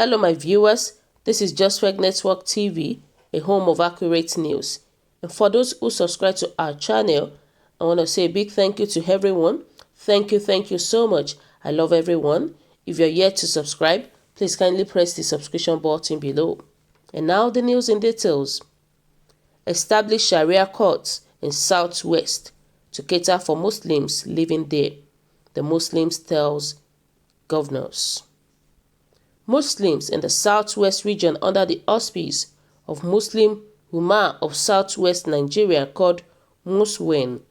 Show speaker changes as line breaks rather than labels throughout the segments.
Hello my viewers, this is G0VERN0RS Network TV, a home of accurate news. And for those who subscribe to our channel, I want to say a big thank you to everyone. Thank you so much. I love everyone. If you're yet to subscribe, please kindly press the subscription button below. And now the news in details. Establish Sharia courts in Southwest to cater for Muslims living there, the Muslims tells governors. Muslims in the Southwest region under the auspices of Muslim Ummah of Southwest Nigeria called Muswen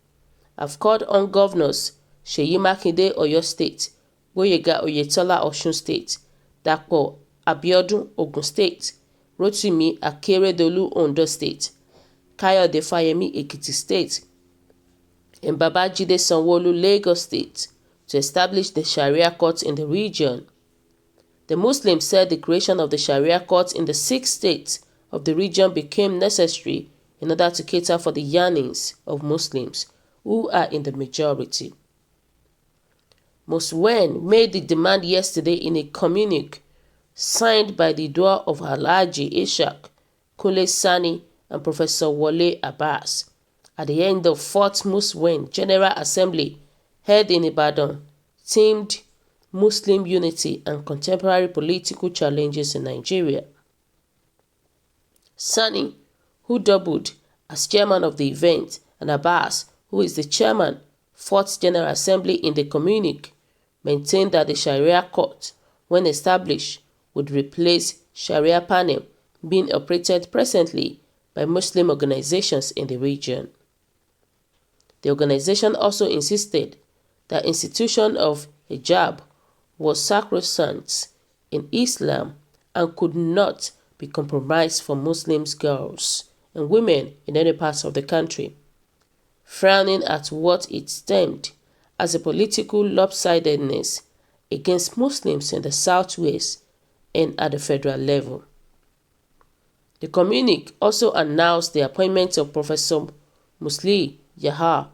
have called on governors Seyi Makinde Oyo State, Gboyega Oyetola Osun State, Dapo Abiodun Ogun State, Rotimi Akeredolu Ondo State, Kayode Fayemi Ekiti State, and Babajide Sanwo-Olu Lagos State to establish the Sharia courts in the region. The Muslims said the creation of the Sharia courts in the 6 states of the region became necessary in order to cater for the yearnings of Muslims, who are in the majority. Muswen made the demand yesterday in a communique signed by the Dua of Alhaji Ishaq, Kunle Sani, and Professor Wole Abbas at the end of 4th Muswen General Assembly held in Ibadan, themed Muslim Unity and Contemporary Political Challenges in Nigeria. Sani, who doubled as chairman of the event, and Abbas, who is the chairman, 4th General Assembly in the communique, maintained that the Sharia court, when established, would replace Sharia panel being operated presently by Muslim organizations in the region. The organization also insisted that institution of hijab was sacrosanct in Islam and could not be compromised for Muslim girls and women in any part of the country, frowning at what it termed as a political lopsidedness against Muslims in the Southwest and at the federal level. The communique also announced the appointment of Professor Musli Yahya,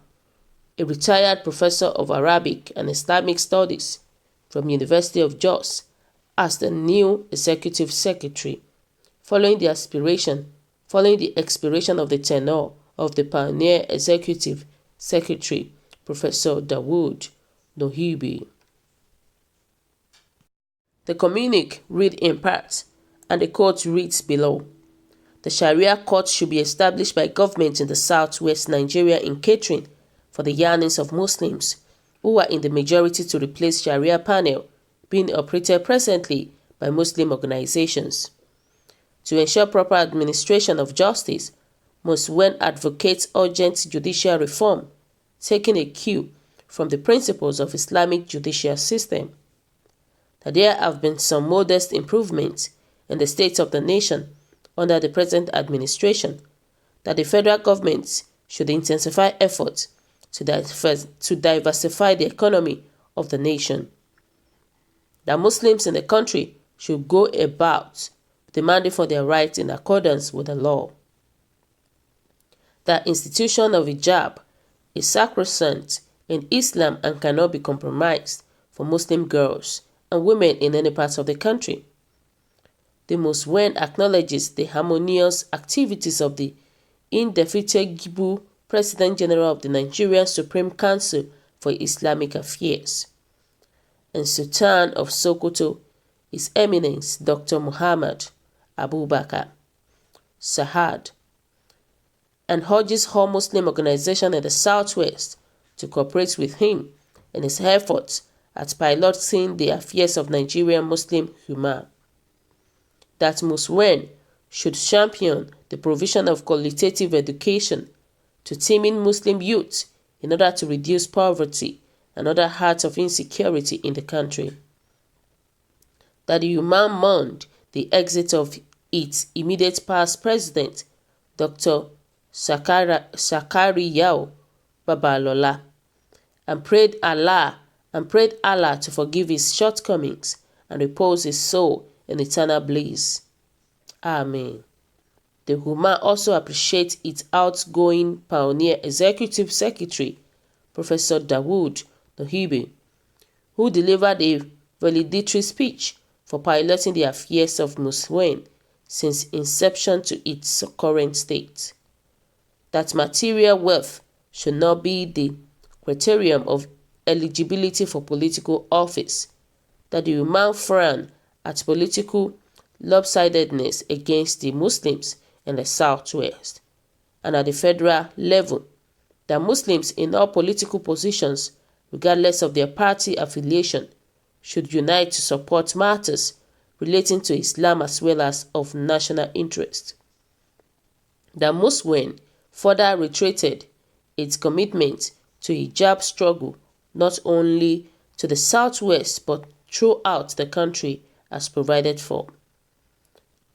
a retired professor of Arabic and Islamic Studies from University of Jos, as the new executive secretary, following the expiration of the tenure of the pioneer executive secretary, Professor Dawood Nohibi. The communique read in part, and the quote reads below: The Sharia court should be established by government in the Southwest Nigeria in catering for the yearnings of Muslims, who are in the majority, to replace Sharia panel being operated presently by Muslim organizations. To ensure proper administration of justice, Muswen advocates urgent judicial reform, taking a cue from the principles of Islamic judicial system. That there have been some modest improvements in the state of the nation under the present administration, that the federal government should intensify efforts to diversify the economy of the nation, that Muslims in the country should go about demanding for their rights in accordance with the law, that institution of hijab is sacrosanct in Islam and cannot be compromised for Muslim girls and women in any part of the country. The Muswen acknowledges the harmonious activities of the indefatigable President General of the Nigerian Supreme Council for Islamic Affairs, and Sultan of Sokoto, His Eminence Dr. Muhammad Abubakar Sahad, and urges all Muslim organizations in the Southwest to cooperate with him in his efforts at piloting the affairs of Nigerian Muslim Ummah. That Muswen should champion the provision of qualitative education to teeming Muslim youth in order to reduce poverty and other hearts of insecurity in the country. That the Ummah mourned the exit of its immediate past president, Dr. Sakariyao Babalola, and prayed Allah to forgive his shortcomings and repose his soul in eternal bliss. Amen. The Ummah also appreciates its outgoing pioneer executive secretary, Professor Dawood Nohibi, who delivered a valedictory speech for piloting the affairs of Muswen since inception to its current state. That material wealth should not be the criterion of eligibility for political office, that the Imam frown at political lopsidedness against the Muslims in the Southwest, and at the federal level, that Muslims in all political positions, regardless of their party affiliation, should unite to support matters relating to Islam as well as of national interest. That Muswen further reiterated its commitment to hijab struggle not only to the Southwest but throughout the country as provided for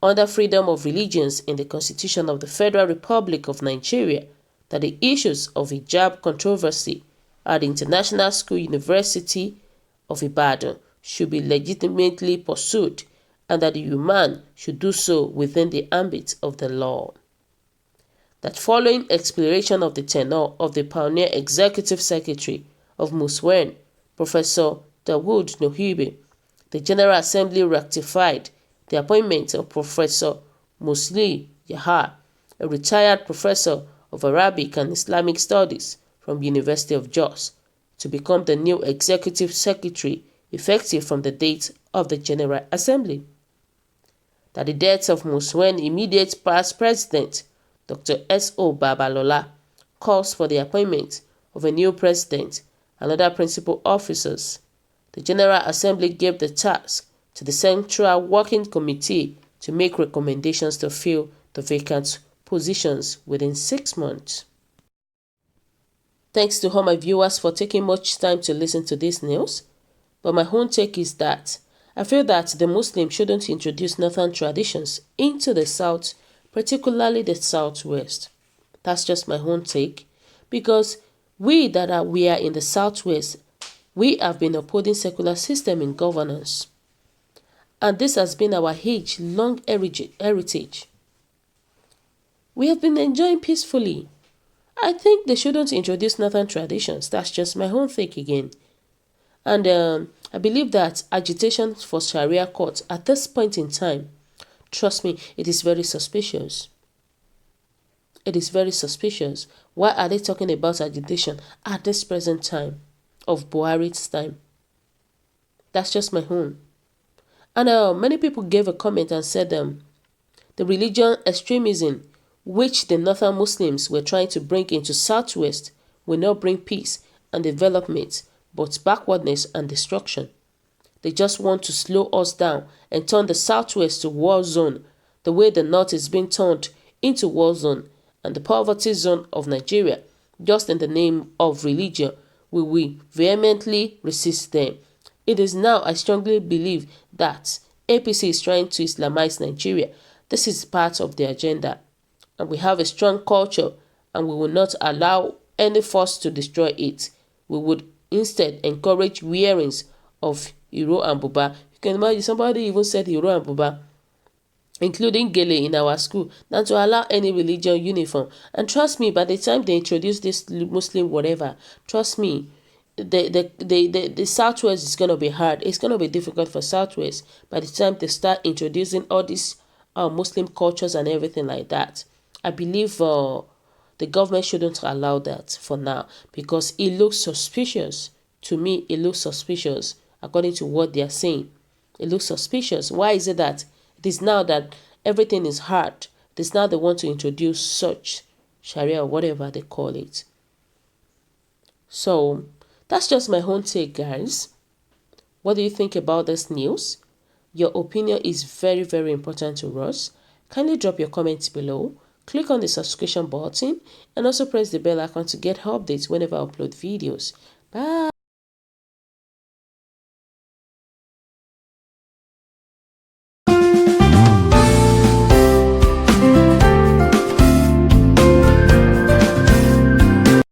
under freedom of religions in the Constitution of the Federal Republic of Nigeria, that the issues of hijab controversy at the International School University of Ibadan should be legitimately pursued and that the human should do so within the ambit of the law. That following exploration of the tenure of the pioneer executive secretary of Muswen, Professor Dawood Nohibe, the General Assembly ratified the appointment of Professor Musli Yahar, a retired professor of Arabic and Islamic Studies from the University of Jos, to become the new executive secretary effective from the date of the General Assembly. That the death of Muswen's immediate past president, Dr. S.O. Babalola, calls for the appointment of a new president and other principal officers. The General Assembly gave the task to the Central Working Committee to make recommendations to fill the vacant positions within 6 months. Thanks to all my viewers for taking much time to listen to this news, but my own take is that I feel that the Muslims shouldn't introduce northern traditions into the South, particularly the Southwest. That's just my own take, because we are in the Southwest, we have been upholding secular system in governance. And this has been our age-long heritage. We have been enjoying peacefully. I think they shouldn't introduce northern traditions. That's just my own take again. And I believe that agitation for Sharia court at this point in time, trust me, it is very suspicious. It is very suspicious. Why are they talking about agitation at this present time of Buhari's time? That's just my own. And many people gave a comment and said the religion extremism which the northern Muslims were trying to bring into Southwest will not bring peace and development, but backwardness and destruction. They just want to slow us down and turn the Southwest to war zone, the way the North is being turned into war zone and the poverty zone of Nigeria, just in the name of religion. We will vehemently resist them. It is now I strongly believe that APC is trying to Islamize Nigeria. This is part of the agenda. And we have a strong culture and we will not allow any force to destroy it. We would instead encourage wearings of Iro and Buba. You can imagine somebody even said Iro and Buba, including Gele in our school, than to allow any religion uniform. And trust me, by the time they introduce this Muslim whatever, trust me, the Southwest is going to be hard. It's going to be difficult for Southwest by the time they start introducing all these Muslim cultures and everything like that. I believe the government shouldn't allow that for now because it looks suspicious. To me, it looks suspicious according to what they are saying. It looks suspicious. Why is it that it is now that everything is hard? It is now they want to introduce such Sharia or whatever they call it. So that's just my own take, guys. What do you think about this news? Your opinion is very, very important to us. Kindly drop your comments below. Click on the subscription button and also press the bell icon to get updates whenever I upload videos. Bye.